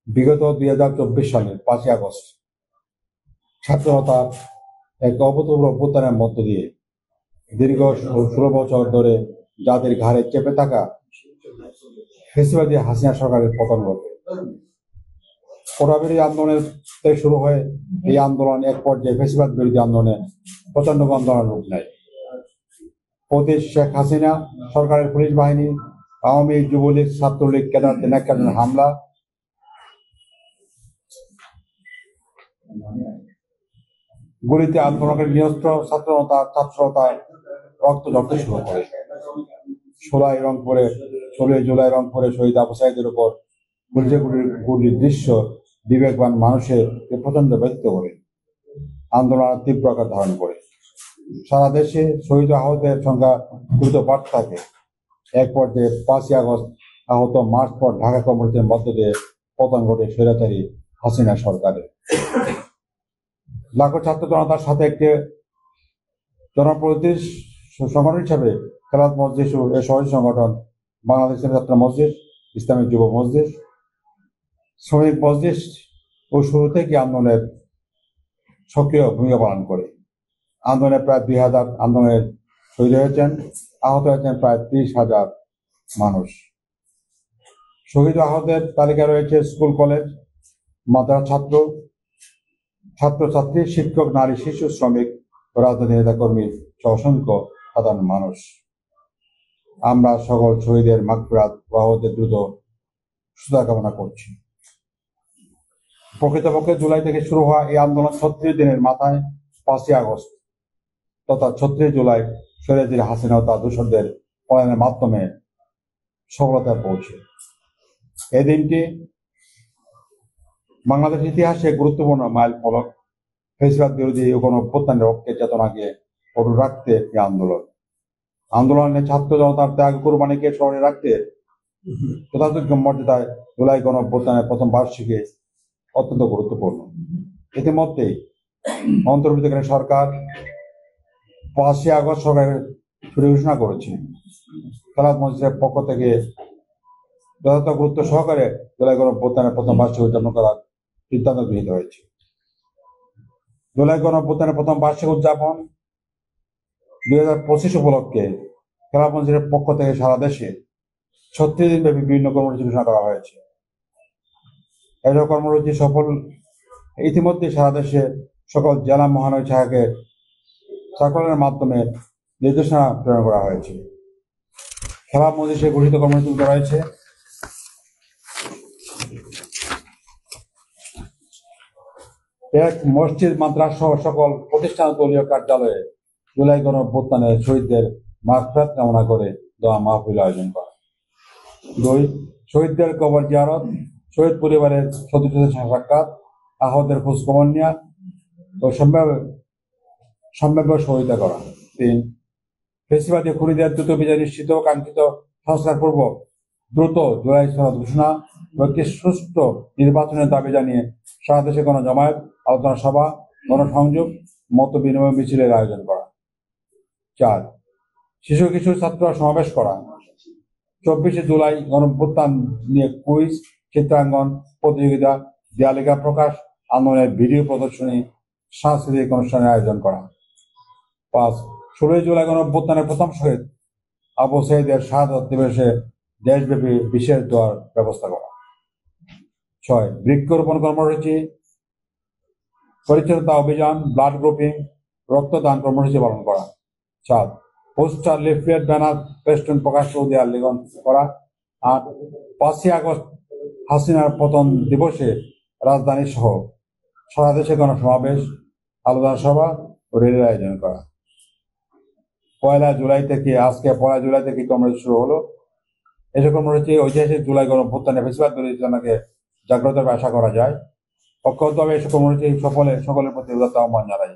বিগত 2024 সালের 5ই আগস্ট ছাত্রতা এক অভূতপূর্ব অভ্যুত্থানের মধ্য দিয়ে দীর্ঘ 16 বছর ধরে যাদের ঘাড়ে চেপে থাকা ফ্যাসিবাদী হাসিনা সরকারের পতন ঘটে। কোটাবিরোধী আন্দোলনের থেকে শুরু হয়ে এই আন্দোলন এক পর্যায়ে ফ্যাসিবাদ বিরোধী আন্দোলনে প্রচন্ড আন্দোলনের রূপ নেয়। প্রতি শেখ হাসিনা সরকারের পুলিশ বাহিনী, আওয়ামী লীগ, যুবলীগ, ছাত্রলীগ ক্যাডারদের হামলা, গুলিতে আন্দোলনের নিরস্ত্র ছাত্রতা রক্ত ঝরতে শুরু করে। 16 জুলাই রংপুরে শহীদ আবু সাঈদের উপর গুলির দৃশ্য বিবেকবান মানুষের প্রচন্ড ব্যক্ত করে আন্দোলন তীব্র আকার ধারণ করে। সারা দেশে শহীদ আহতের সংখ্যা দ্রুত বাড়তে থাকে। এক পর্যায়ে 5ই আগস্ট আহত মার্চ পর ঢাকা কর্মসূচির মধ্য দিয়ে পতন ঘটে স্বৈরাচারী হাসিনা সরকারের। লাখো ছাত্র জনতার সাথে একটি জনপ্রতিনিধি সংগঠন হিসাবে খেলাফত মজলিস ও এর সহযোগী সংগঠন বাংলাদেশ ছাত্র মজলিস, ইসলামিক যুব মজলিস, শ্রমিক মজলিস ও শুরু থেকে আন্দোলনের সক্রিয় ভূমিকা পালন করে। আন্দোলনে প্রায় 2000 আন্দোলনের শহীদ হয়েছেন, আহত হয়েছেন প্রায় 30,000 মানুষ। শহীদ আহতের তালিকা রয়েছে স্কুল, কলেজ, মাদ্রাসা ছাত্রছাত্রী, শিক্ষক, নারী, শিশু, শ্রমিক, রাজনৈতিক নেতাকর্মী সহ অসংখ্য সাধারণ মানুষ। আমরা সকল শহীদের মাগফিরাত ও আহতদের দ্রুত সুস্থতা কামনা করছি। প্রকৃতপক্ষে জুলাই থেকে শুরু হওয়া এই আন্দোলন 36 দিনের মাথায় 5ই আগস্ট তথা 36 জুলাই স্বৈরাচারী হাসিনা ও তার দূষরদের পলায়নের মাধ্যমে সফলতায় পৌঁছে। এই দিনটি বাংলাদেশ ইতিহাসে গুরুত্বপূর্ণ মাইল ফলক। ফ্যাসিবাদ বিরোধী কোন অভ্যুত্থানের রক্তের চেতনাকে অটুট রাখতে এই আন্দোলনে ছাত্র জনতার ত্যাগ কুরবানিকে স্মরণে রাখতে যথাযোগ্য মর্যাদায় জুলাই গণ অভ্যুত্থানের প্রথম বার্ষিকী অত্যন্ত গুরুত্বপূর্ণ। ইতিমধ্যেই অন্তর্বর্তীকালীন সরকার 5ই আগস্ট সরকারের ছুটি ঘোষণা করেছে। খেলাফত মজলিসের পক্ষ থেকে যথাযথ গুরুত্ব সহকারে জুলাই গণ অভ্যুত্থানের প্রথম বার্ষিকী উদযাপন করার সিদ্ধান্ত গৃহীত হয়েছে। জুলাই গণ অভ্যুত্থানের প্রথম বার্ষিকী উদযাপন 2025 উপলক্ষে খেলাফত মজলিসের পক্ষ থেকে সারা দেশে 36 দিন ব্যাপী বিভিন্ন কর্মসূচি ঘোষণা করা হয়েছে। এসব কর্মসূচি সফল ইতিমধ্যে সারা দেশে সকল জেলা মহানগর শাখাকে সার্কুলারের মাধ্যমে নির্দেশনা প্রেরণ করা হয়েছে। খেলাফত মজলিসে ঘোষিত কর্মসূচি রয়েছে: এক, মসজিদ, মাদ্রাসা সহ সকল প্রতিষ্ঠান দলীয় কার্যালয়ে জুলাই গণ অভ্যুত্থানের শহীদদের মাগফিরাত কামনা করে দোয়া মাহফিল আয়োজন করা। 2, শহীদদের কবর জিয়ারত, শহীদ পরিবারের সদস্যদের সাক্ষাৎ, আহতদের খোঁজ খবর নেওয়া ও সম্ভাব্য সহযোগিতা করা। 3, ফ্যাসিবাদী খুনিদের দ্রুত বিচার নিশ্চিত ও কাঙ্ক্ষিত সংস্কারপূর্বক দ্রুত জুলাই সনদ ঘোষণা ও একটি সুষ্ঠু নির্বাচনের দাবি জানিয়ে সারা দেশে গণজমায়েত, আলোচনা সভা, গণসংযোগ, মত বিনিময় মিছিলের আয়োজন করা। 4, শিশু কিশোর ছাত্র সমাবেশ করা। 24 জুলাই গণঅভ্যুত্থান নিয়ে কুইজ, চিত্রাঙ্কন প্রতিযোগিতা, দেয়ালিকা প্রকাশ, আন্দোলনের ভিডিও প্রদর্শনী, সাংস্কৃতিক অনুষ্ঠানের আয়োজন করা। 5, 16 জুলাই গণঅভ্যুত্থানের প্রথম শহীদ আবু সাঈদের শাহাদাত দিবসে দেশব্যাপী বিশেষ দোয়ার ব্যবস্থা করা। 6, বৃক্ষরোপণ কর্মসূচি, পরিচ্ছন্নতা অভিযান, ব্লাড গ্রুপিং, রক্তদান কর্মসূচি পালন করা। 7, পোস্টার, লিফলেট, ব্যানার, ফেস্টুন প্রকাশ ও দেয়াল লিখন করা। 8, 5ই আগস্ট হাসিনার পতন দিবসে রাজধানী সহ সারা দেশে গণসমাবেশ, আলোচনা সভা ও র্যালির আয়োজন করা। 1 জুলাই থেকে কর্মসূচি শুরু হলো। এসব কর্মসূচি ঐতিহাসিক জুলাই গণ অভ্যুত্থানের ফ্যাসিবাদ বিরোধী জনকে জাগ্রত আশা করা যায়। অক্ষতভাবে এসব কর্মসূচি সকলের প্রতি উদাত্ত আহ্বান জানাই।